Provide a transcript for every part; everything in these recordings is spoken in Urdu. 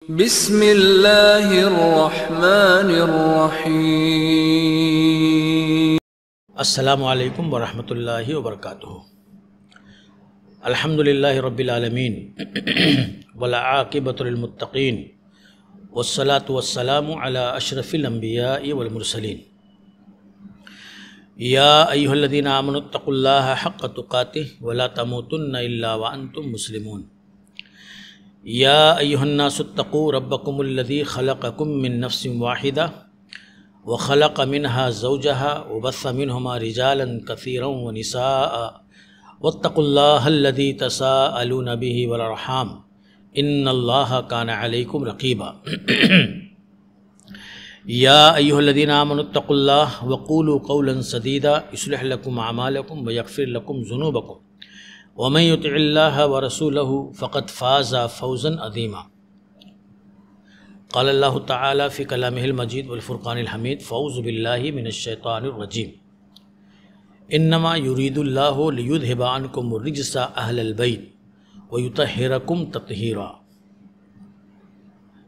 بسم اللہ الرحمن الرحیم۔ السلام علیکم ورحمۃ اللہ وبرکاتہ۔ الحمدللہ رب العالمین والعاقبۃ للمتقین والصلاة والسلام علی اشرف الانبیاء والمرسلین۔ یا ایھا الذین آمنوا اتقوا اللہ حق تقاتہ ولا تموتن الا وانتم مسلمون۔ یا ایھا الناس اتقوا ربکم الذی خلقکم من نفس واحدہ وخلق منها زوجها وبث منهما رجالا كثيرا ونساء واتقوا الله الذي تساءلون به والارحام ان الله كان عليكم رقيبا۔ یا ایھا الذین آمنوا اتقوا اللہ وقولوا قولا سدیدا یصلح لکم اعمالکم ویغفر لکم ذنوبکم ومن یطع اللہ ورسولہ فقد فاز فوزا عظیما۔ قال اللہ تعالی فی کلامہ المجید والفرقان الحمید فاعوذ باللہ من الشیطان الرجیم۔ انما یرید اللہ لیذھب عنکم الرجس اہل البیت ویطہرکم تطہیرا۔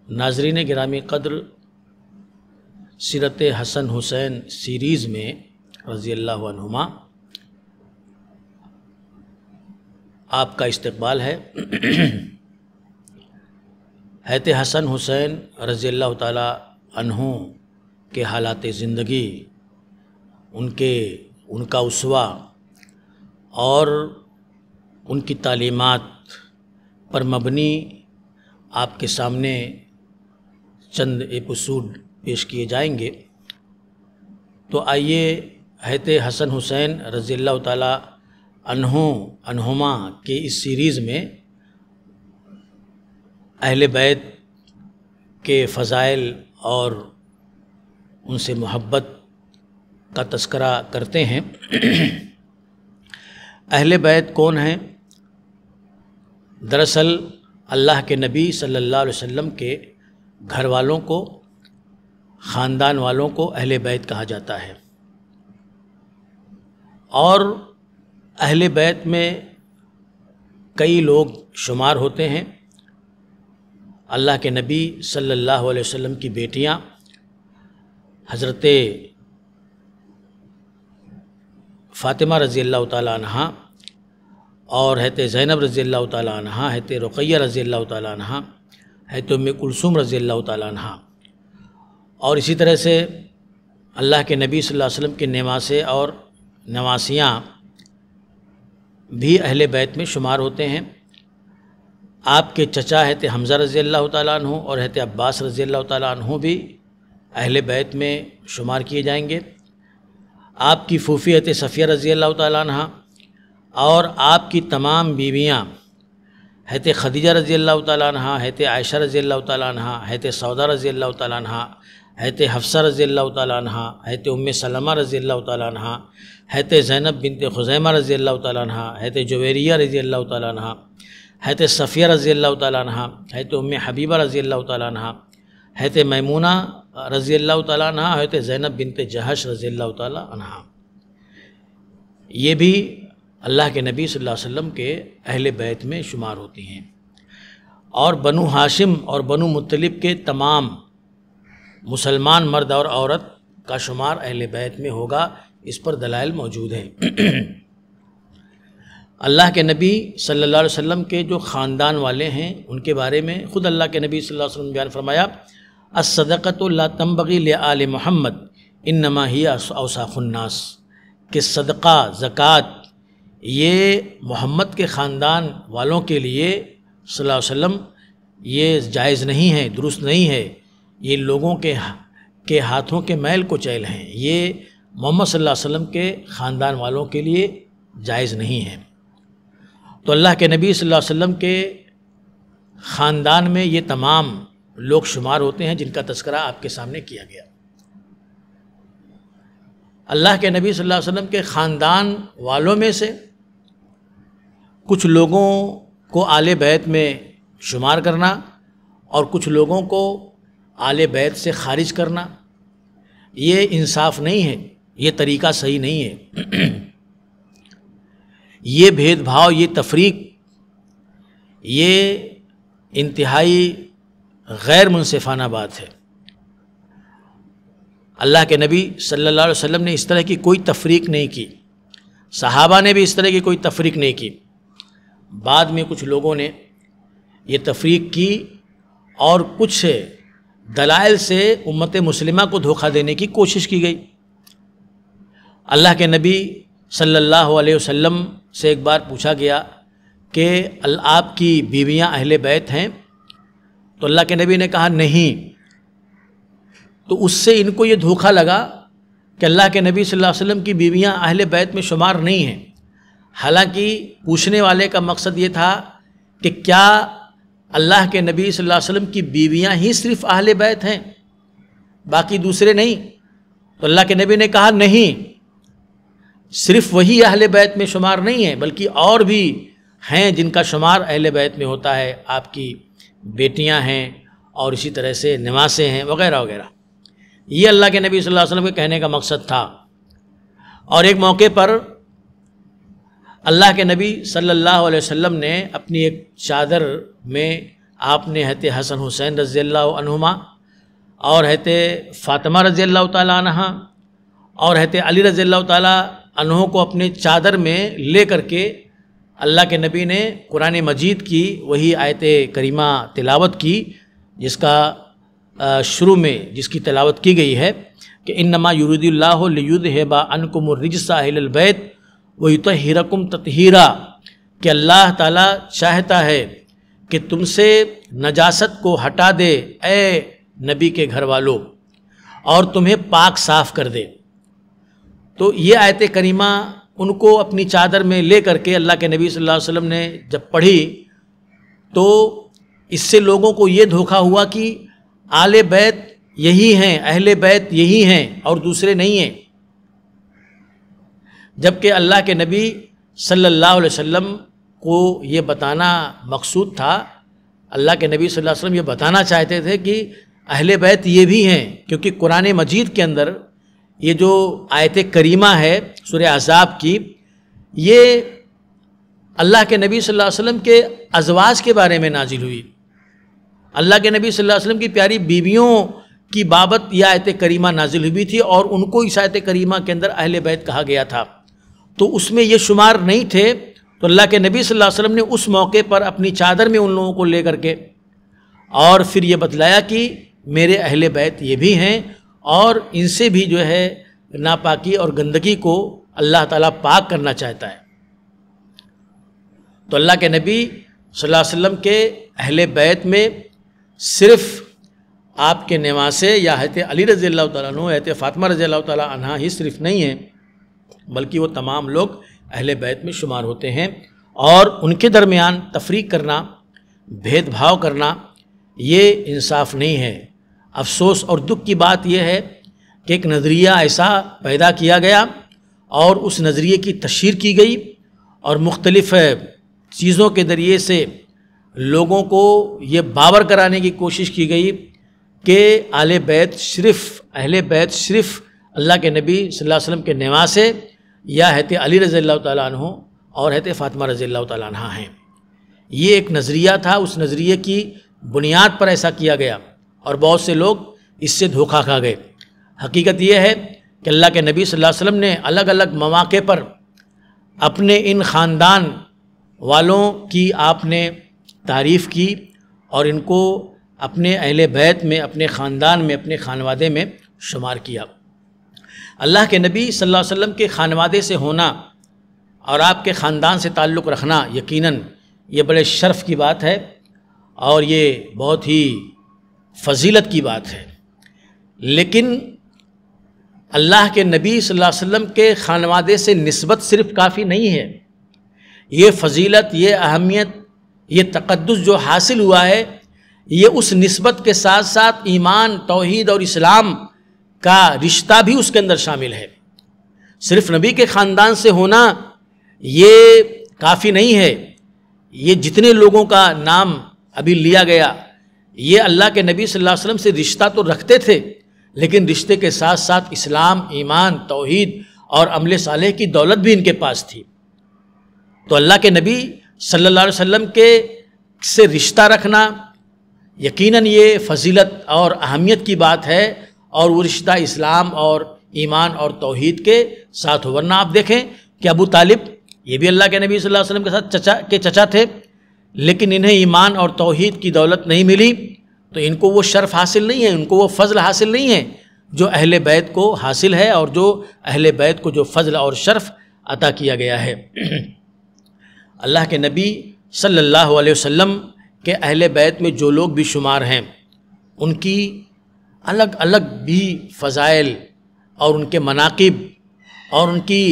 ناظرین گرامی قدر، سیرت حسن حسین سیریز میں رضی اللہ عنہما آپ کا استقبال ہے۔ حضرت حسن حسین رضی اللہ تعالی عنہ کے حالات زندگی، ان کا اسوہ اور ان کی تعلیمات پر مبنی آپ کے سامنے چند ایپیسوڈ پیش کیے جائیں گے۔ تو آئیے حضرت حسن حسین رضی اللہ تعالی عنہما کے اس سیریز میں اہل بیت کے فضائل اور ان سے محبت کا تذکرہ کرتے ہیں۔ اہل بیت کون ہیں؟ دراصل اللہ کے نبی صلی اللہ علیہ وسلم کے گھر والوں کو، خاندان والوں کو اہل بیت کہا جاتا ہے۔ اور اہل بیت میں کئی لوگ شمار ہوتے ہیں۔ اللہ کے نبی صلی اللہ علیہ وسلم کی بیٹیاں حضرت فاطمہ رضی اللہ تعالیٰ عنہا اور حضرت زینب رضی اللہ تعالیٰ عنہا، حضرت رقیہ رضی اللہ تعالیٰ عنہا، حضرت ام کلثوم رضی اللہ تعالیٰ عنہا، اور اسی طرح سے اللہ کے نبی صلی اللہ علیہ وسلم کے نواسے اور نواسیاں بھی اہل بیت میں شمار ہوتے ہیں۔ آپ کے چچا حضرت حمزہ رضی اللہ تعالیٰ عنہ اور حضرت عباس رضی اللہ تعالیٰ عنہ بھی اہل بیت میں شمار کیے جائیں گے۔ آپ کی پھوپھی حضرت صفیہ رضی اللہ تعالیٰ عنہ اور آپ کی تمام بیویاں حضرت خدیجہ رضی اللہ تعالیٰ عنہ، حضرت عائشہ رضی اللہ تعالیٰ عنہ، حضرت سودا رضی اللہ تعالیٰ عنہ، حضرت حفصہ رضی اللہ تعالیٰ عنہ، حضرت ام سلمہ رضی اللہ تعالیٰ عنہ، حضرت زینب بنت خزیمہ رضی اللہ تعالیٰ عنہ، حضرت جویریہ رضی اللہ تعالیٰ عنہ، حضرت صفیہ رضی اللہ تعالیٰ عنہ، حضرت ام حبیبہ رضی اللہ تعالیٰ عنہ، حضرت میمونہ رضی اللہ تعالیٰ عنہ، حضرت زینب بنت جہش رضی اللہ تعالیٰ عنہ۔ یہ بھی اللہ کے نبی صلی اللہ علیہ وسلم کے اہل بیت میں شمار ہوتی ہیں۔ اور بنو ہاشم اور بنو مطلب کے تمام مسلمان مرد اور عورت کا شمار اہل بیت میں ہوگا، اس پر دلائل موجود ہیں۔ اللہ کے نبی صلی اللہ علیہ وسلم کے جو خاندان والے ہیں ان کے بارے میں خود اللہ کے نبی صلی اللہ علیہ وسلم نے بیان فرمایا، الصدقۃ لا تنبغی لآل محمد انما ہی اوصاف الناس، کہ صدقہ زکوٰۃ یہ محمد کے خاندان والوں کے لیے صلی اللہ علیہ وسلم یہ جائز نہیں ہے، درست نہیں ہے، یہ لوگوں کے ہاتھوں کے میل کو چیل ہیں، یہ محمد صلی اللہ علیہ وسلم کے خاندان والوں کے لیے جائز نہیں ہے۔ تو اللہ کے نبی صلی اللہ علیہ وسلم کے خاندان میں یہ تمام لوگ شمار ہوتے ہیں جن کا تذکرہ آپ کے سامنے کیا گیا۔ اللہ کے نبی صلی اللہ علیہ وسلم کے خاندان والوں میں سے کچھ لوگوں کو آل بیت میں شمار کرنا اور کچھ لوگوں کو آل بیت سے خارج کرنا یہ انصاف نہیں ہے، یہ طریقہ صحیح نہیں ہے۔ یہ بھید بھاؤ، یہ تفریق، یہ انتہائی غیر منصفانہ بات ہے۔ اللہ کے نبی صلی اللہ علیہ وسلم نے اس طرح کی کوئی تفریق نہیں کی، صحابہ نے بھی اس طرح کی کوئی تفریق نہیں کی۔ بعد میں کچھ لوگوں نے یہ تفریق کی اور کچھ دلائل سے امت مسلمہ کو دھوکہ دینے کی کوشش کی گئی۔ اللہ کے نبی صلی اللہ علیہ وسلم سے ایک بار پوچھا گیا کہ آپ کی بیویاں اہل بیت ہیں؟ تو اللہ کے نبی نے کہا نہیں۔ تو اس سے ان کو یہ دھوکہ لگا کہ اللہ کے نبی صلی اللہ علیہ وسلم کی بیویاں اہل بیت میں شمار نہیں ہیں، حالانکہ پوچھنے والے کا مقصد یہ تھا کہ کیا اللہ کے نبی صلی اللہ علیہ وسلم کی بیویاں ہی صرف اہل بیت ہیں، باقی دوسرے نہیں؟ تو اللہ کے نبی نے کہا نہیں، صرف وہی اہل بیت میں شمار نہیں ہیں، بلکہ اور بھی ہیں جن کا شمار اہل بیت میں ہوتا ہے، آپ کی بیٹیاں ہیں اور اسی طرح سے نواسے ہیں وغیرہ وغیرہ۔ یہ اللہ کے نبی صلی اللہ علیہ وسلم کے کہنے کا مقصد تھا۔ اور ایک موقع پر اللہ کے نبی صلی اللہ علیہ وسلم نے اپنی ایک چادر میں آپ نے حضرت حسن حسین رضی اللہ عنہما اور حضرت فاطمہ رضی اللہ تعالیٰ عنہ اور حضرت علی رضی اللہ تعالیٰ عنہ کو اپنے چادر میں لے کر کے اللہ کے نبی نے قرآن مجید کی وہی آیت کریمہ تلاوت کی، جس کا شروع میں جس کی تلاوت کی گئی ہے کہ انما یرید اللہ لیذھب عنکم الرجس اہل البیت ویطہرکم تطہیرا، کہ اللہ تعالیٰ چاہتا ہے کہ تم سے نجاست کو ہٹا دے اے نبی کے گھر والوں اور تمہیں پاک صاف کر دے۔ تو یہ آیت کریمہ ان کو اپنی چادر میں لے کر کے اللہ کے نبی صلی اللہ علیہ وسلم نے جب پڑھی تو اس سے لوگوں کو یہ دھوکہ ہوا کہ آل بیت یہی ہیں، اہل بیت یہی ہیں اور دوسرے نہیں ہیں، جبکہ اللہ کے نبی صلی اللہ علیہ وسلم کو یہ بتانا مقصود تھا۔ اللہ کے نبی صلی اللہ علیہ وسلم یہ بتانا چاہتے تھے کہ اہل بیت یہ بھی ہیں، کیونکہ قرآن مجید کے اندر یہ جو آیت کریمہ ہے سورہ احزاب کی، یہ اللہ کے نبی صلی اللہ علیہ وسلم کے ازواج کے بارے میں نازل ہوئی۔ اللہ کے نبی صلی اللہ علیہ وسلم کی پیاری بیویوں کی بابت یہ آیت کریمہ نازل ہوئی تھی اور ان کو اس آیت کریمہ کے اندر اہل بیت کہا گیا تھا، تو اس میں یہ شمار نہیں تھے۔ تو اللہ کے نبی صلی اللہ علیہ وسلم نے اس موقع پر اپنی چادر میں ان لوگوں کو لے کر کے اور پھر یہ بتلایا کہ میرے اہل بیت یہ بھی ہیں اور ان سے بھی جو ہے ناپاکی اور گندگی کو اللہ تعالیٰ پاک کرنا چاہتا ہے۔ تو اللہ کے نبی صلی اللہ علیہ وسلم کے اہل بیت میں صرف آپ کے نواسے یا حضرت علی رضی اللہ تعالیٰ عنہ، حضرت فاطمہ رضی اللہ تعالیٰ عنہ ہی صرف نہیں ہیں، بلکہ وہ تمام لوگ اہل بیت میں شمار ہوتے ہیں، اور ان کے درمیان تفریق کرنا، بھید بھاؤ کرنا، یہ انصاف نہیں ہے۔ افسوس اور دکھ کی بات یہ ہے کہ ایک نظریہ ایسا پیدا کیا گیا اور اس نظریے کی تشہیر کی گئی اور مختلف چیزوں کے ذریعے سے لوگوں کو یہ باور کرانے کی کوشش کی گئی کہ اہل بیت صرف اللہ کے نبی صلی اللہ علیہ وسلم کے نواسے یا حضرت علی رضی اللہ تعالیٰ عنہ اور حضرت فاطمہ رضی اللہ تعالیٰ عنہ ہیں۔ یہ ایک نظریہ تھا، اس نظریے کی بنیاد پر ایسا کیا گیا اور بہت سے لوگ اس سے دھوکہ کھا گئے۔ حقیقت یہ ہے کہ اللہ کے نبی صلی اللہ علیہ وسلم نے الگ الگ مواقع پر اپنے ان خاندان والوں کی آپ نے تعریف کی اور ان کو اپنے اہل بیت میں، اپنے خاندان میں، اپنے خانوادے میں شمار کیا۔ اللہ کے نبی صلی اللہ علیہ وسلم کے خانوادے سے ہونا اور آپ کے خاندان سے تعلق رکھنا یقیناً یہ بڑے شرف کی بات ہے اور یہ بہت ہی فضیلت کی بات ہے، لیکن اللہ کے نبی صلی اللہ علیہ وسلم کے خانوادے سے نسبت صرف کافی نہیں ہے۔ یہ فضیلت، یہ اہمیت، یہ تقدس جو حاصل ہوا ہے، یہ اس نسبت کے ساتھ ساتھ ایمان، توحید اور اسلام کا رشتہ بھی اس کے اندر شامل ہے۔ صرف نبی کے خاندان سے ہونا یہ کافی نہیں ہے۔ یہ جتنے لوگوں کا نام ابھی لیا گیا، یہ اللہ کے نبی صلی اللہ علیہ وسلم سے رشتہ تو رکھتے تھے، لیکن رشتے کے ساتھ ساتھ اسلام، ایمان، توحید اور عمل صالح کی دولت بھی ان کے پاس تھی۔ تو اللہ کے نبی صلی اللہ علیہ وسلم کے سے رشتہ رکھنا، یقیناً یہ فضیلت اور اہمیت کی بات ہے، اور وہ رشتہ اسلام اور ایمان اور توحید کے ساتھ ہو۔ ورنہ آپ دیکھیں کہ ابو طالب یہ بھی اللہ کے نبی صلی اللہ علیہ وسلم کے ساتھ چچا تھے، لیکن انہیں ایمان اور توحید کی دولت نہیں ملی، تو ان کو وہ شرف حاصل نہیں ہے، ان کو وہ فضل حاصل نہیں ہے جو اہل بیت کو حاصل ہے، اور جو اہل بیت کو جو فضل اور شرف عطا کیا گیا ہے۔ اللہ کے نبی صلی اللہ علیہ وسلم کہ اہل بیت میں جو لوگ بھی شمار ہیں، ان کی الگ الگ بھی فضائل اور ان کے مناقب اور ان کی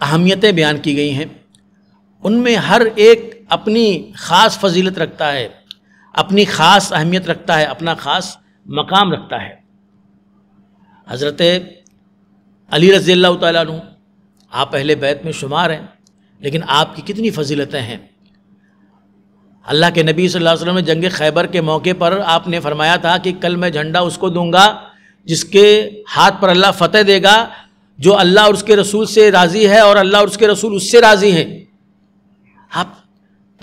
اہمیتیں بیان کی گئی ہیں۔ ان میں ہر ایک اپنی خاص فضیلت رکھتا ہے، اپنی خاص اہمیت رکھتا ہے، اپنا خاص مقام رکھتا ہے۔ حضرت علی رضی اللہ تعالیٰ عنہ آپ اہل بیت میں شمار ہیں، لیکن آپ کی کتنی فضیلتیں ہیں۔ اللہ کے نبی صلی اللہ علیہ وسلم نے جنگ خیبر کے موقع پر آپ نے فرمایا تھا کہ کل میں جھنڈا اس کو دوں گا جس کے ہاتھ پر اللہ فتح دے گا، جو اللہ اور اس کے رسول سے راضی ہے اور اللہ اور اس کے رسول اس سے راضی ہیں۔ آپ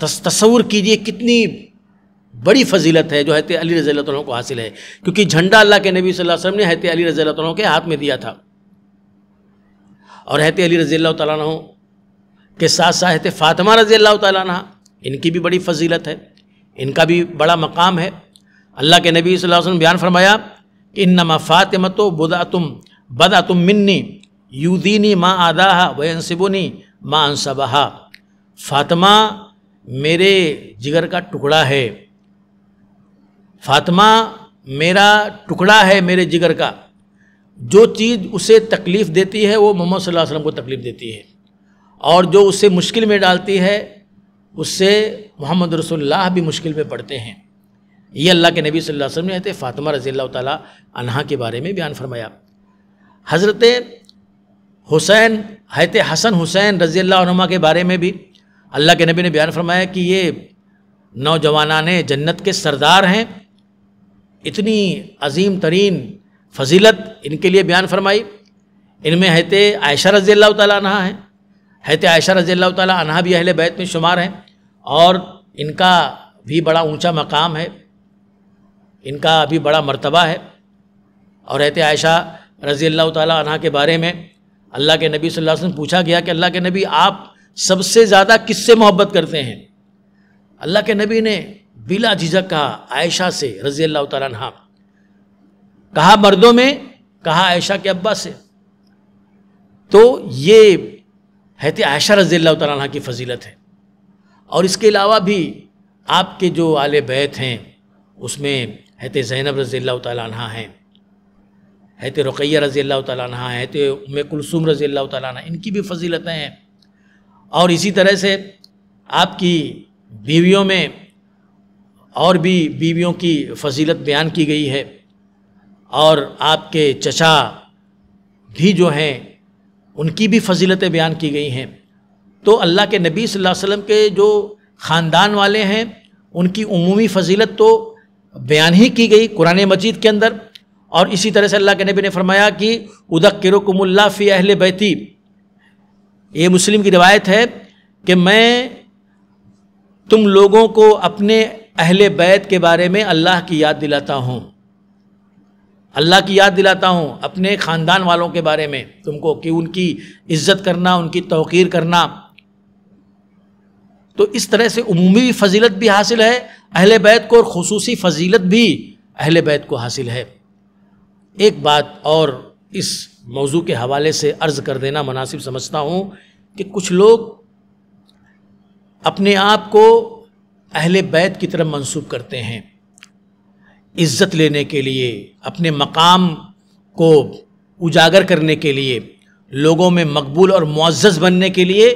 تصور کیجئے کتنی بڑی فضیلت ہے جو حضرت علی رضی اللہ عنہ کو حاصل ہے، کیونکہ جھنڈا اللہ کے نبی صلی اللہ علیہ وسلم نے حضرت علی رضی اللہ عنہ کے ہاتھ میں دیا تھا، اور حضرت علی رضی اللہ تعالیٰ عنہ کے ساتھ ساتھ حضرت فاطمہ رضی اللہ تعالیٰ عنہ، ان کی بھی بڑی فضیلت ہے، ان کا بھی بڑا مقام ہے۔ اللہ کے نبی صلی اللہ علیہ وسلم بیان فرمایا کہ انما فاطمۃ بدعۃ منی یؤذینی ما آذاہا وینصبنی ما انصبہا۔ فاطمہ میرے جگر کا ٹکڑا ہے، فاطمہ میرا ٹکڑا ہے میرے جگر کا، جو چیز اسے تکلیف دیتی ہے وہ محمد صلی اللہ علیہ وسلم کو تکلیف دیتی ہے، اور جو اسے مشکل میں ڈالتی ہے اس سے محمد رسول اللہ بھی مشکل میں پڑتے ہیں۔ یہ اللہ کے نبی صلی اللہ علیہ وسلم نے حضرت فاطمہ رضی اللہ تعالیٰ عنہا کے بارے میں بیان فرمایا۔ حضرت حسین، حضرت حسن حسین رضی اللہ عنہما کے بارے میں بھی اللہ کے نبی نے بیان فرمایا کہ یہ نوجوانان جنت کے سردار ہیں۔ اتنی عظیم ترین فضیلت ان کے لیے بیان فرمائی۔ ان میں حضرت عائشہ رضی اللہ تعالیٰ عنہا ہیں، حضرت عائشہ رضی اللہ تعالیٰ عنہا بھی اہل بیت میں شمار ہیں، اور ان کا بھی بڑا اونچا مقام ہے، ان کا بھی بڑا مرتبہ ہے۔ اور حضرت عائشہ رضی اللہ تعالیٰ عنہا کے بارے میں اللہ کے نبی صلی اللہ علیہ وسلم پوچھا گیا کہ اللہ کے نبی آپ سب سے زیادہ کس سے محبت کرتے ہیں؟ اللہ کے نبی نے بلا جھجک کہا عائشہ سے رضی اللہ تعالیٰ عنہا۔ کہا مردوں میں؟ کہا عائشہ کے ابا سے۔ تو یہ حضرت عائشہ رضی اللہ تعالیٰ عنہ کی فضیلت ہے۔ اور اس کے علاوہ بھی آپ کے جو آل بیت ہیں اس میں حضرت زینب رضی اللہ تعالیٰ عنہ ہیں، حضرت رقیہ رضی اللہ تعالیٰ عنہ ہیں، حضرت ام کلثوم رضی اللہ تعالیٰ عنہ، ان کی بھی فضیلتیں ہیں۔ اور اسی طرح سے آپ کی بیویوں میں اور بھی بیویوں کی فضیلت بیان کی گئی ہے، اور آپ کے چچا بھی جو ہیں ان کی بھی فضیلتیں بیان کی گئی ہیں۔ تو اللہ کے نبی صلی اللہ علیہ وسلم کے جو خاندان والے ہیں ان کی عمومی فضیلت تو بیان ہی کی گئی قرآن مجید کے اندر۔ اور اسی طرح سے اللہ کے نبی نے فرمایا کہ اذکرکم اللہ فی اہل بیتی، یہ مسلم کی روایت ہے کہ میں تم لوگوں کو اپنے اہل بیت کے بارے میں اللہ کی یاد دلاتا ہوں، اللہ کی یاد دلاتا ہوں اپنے خاندان والوں کے بارے میں تم کو، کہ ان کی عزت کرنا، ان کی توقیر کرنا۔ تو اس طرح سے عمومی فضیلت بھی حاصل ہے اہل بیت کو، اور خصوصی فضیلت بھی اہل بیت کو حاصل ہے۔ ایک بات اور اس موضوع کے حوالے سے عرض کر دینا مناسب سمجھتا ہوں کہ کچھ لوگ اپنے آپ کو اہل بیت کی طرف منسوب کرتے ہیں، عزت لینے کے لیے، اپنے مقام کو اجاگر کرنے کے لیے، لوگوں میں مقبول اور معزز بننے کے لیے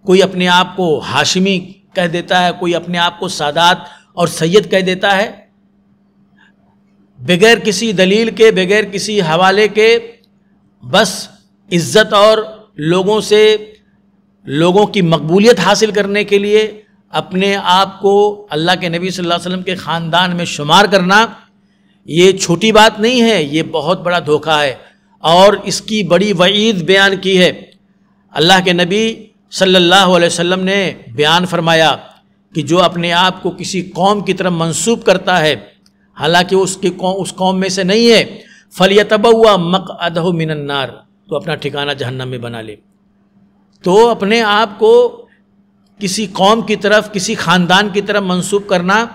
کوئی اپنے آپ کو ہاشمی کہہ دیتا ہے، کوئی اپنے آپ کو سادات اور سید کہہ دیتا ہے، بغیر کسی دلیل کے، بغیر کسی حوالے کے، بس عزت اور لوگوں سے لوگوں کی مقبولیت حاصل کرنے کے لیے اپنے آپ کو اللہ کے نبی صلی اللہ علیہ وسلم کے خاندان میں شمار کرنا، یہ چھوٹی بات نہیں ہے، یہ بہت بڑا دھوکہ ہے، اور اس کی بڑی وعید بیان کی ہے۔ اللہ کے نبی صلی اللہ علیہ وسلم نے بیان فرمایا کہ جو اپنے آپ کو کسی قوم کی طرف منسوب کرتا ہے حالانکہ اس قوم میں سے نہیں ہے، فَلْيَتَبَوَّأْ مَقْعَدَهُ مِنَ النَّارِ، تو اپنا ٹھکانہ جہنم میں بنا لے۔ تو اپنے آپ کو کسی قوم کی طرف، کسی خاندان کی طرف منسوب کرنا،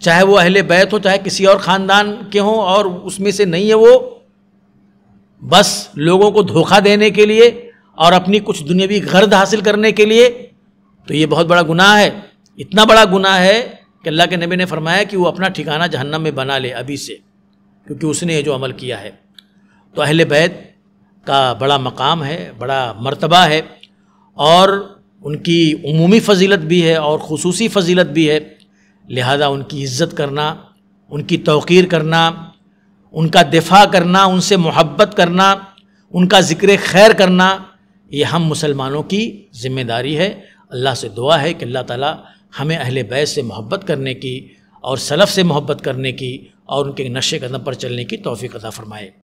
چاہے وہ اہل بیت ہو، چاہے کسی اور خاندان کے ہوں، اور اس میں سے نہیں ہے وہ، بس لوگوں کو دھوکہ دینے کے لیے اور اپنی کچھ دنیاوی غرض حاصل کرنے کے لیے، تو یہ بہت بڑا گناہ ہے۔ اتنا بڑا گناہ ہے کہ اللہ کے نبی نے فرمایا کہ وہ اپنا ٹھکانہ جہنم میں بنا لے ابھی سے، کیونکہ اس نے یہ جو عمل کیا ہے۔ تو اہل بیت کا بڑا مقام ہے، بڑا مرتبہ ہے، اور ان کی عمومی فضیلت بھی ہے اور خصوصی فضیلت بھی ہے، لہذا ان کی عزت کرنا، ان کی توقیر کرنا، ان کا دفاع کرنا، ان سے محبت کرنا، ان کا ذکر خیر کرنا، یہ ہم مسلمانوں کی ذمہ داری ہے۔ اللہ سے دعا ہے کہ اللہ تعالی ہمیں اہل بیت سے محبت کرنے کی اور سلف سے محبت کرنے کی اور ان کے نقش قدم پر چلنے کی توفیق عطا فرمائے۔